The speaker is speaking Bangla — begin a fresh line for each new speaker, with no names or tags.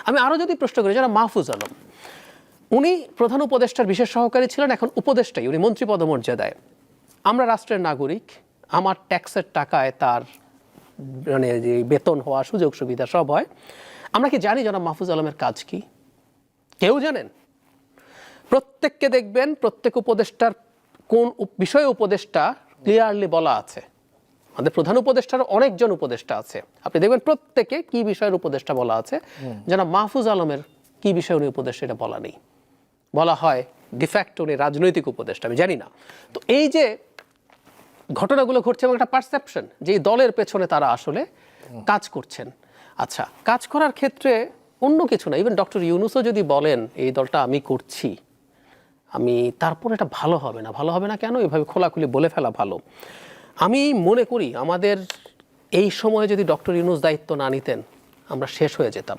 আমি আরও যদি প্রশ্ন করি, যারা মাহফুজ আলম, উনি প্রধান উপদেষ্টার বিশেষ সহকারী ছিলেন, এখন উপদেষ্টাই, উনি মন্ত্রী পদমর্যাদায়। আমরা রাষ্ট্রের নাগরিক, আমার ট্যাক্সের টাকায় তার মানে যে বেতন হওয়া, সুযোগ সুবিধা সব হয়। আমরা কি জানি জনাব মাহফুজ আলমের কাজ কি? কেউ জানেন? প্রত্যেককে দেখবেন, প্রত্যেক উপদেষ্টার কোন বিষয়ে উপদেষ্টা ক্লিয়ারলি বলা আছে। আমাদের প্রধান উপদেষ্টার অনেকজন উপদেষ্টা আছে, আপনি দেখবেন প্রত্যেকে কি বিষয়ের উপদেষ্টা বলা আছে। জনাব মাহফুজ আলমের কি বিষয়ে উনি উপদেষ্টা এটা বলা নেই। বলা হয় ডিফ্যাক্ট উনি রাজনৈতিক উপদেষ্টা, আমি জানি না। তো এই যে ঘটনাগুলো ঘটছে এবং একটা পারসেপশন যে এই দলের পেছনে তারা আসলে কাজ করছেন। আচ্ছা, কাজ করার ক্ষেত্রে অন্য কিছু না, ইভেন ডক্টর ইউনূসও যদি বলেন এই দলটা আমি করছি, আমি তারপর এটা ভালো হবে না। ভালো হবে না কেন? এভাবে খোলাখুলি বলে ফেলা ভালো। আমি মনে করি আমাদের এই সময়ে যদি ডক্টর ইউনূস দায়িত্ব না নিতেন, আমরা শেষ হয়ে যেতাম।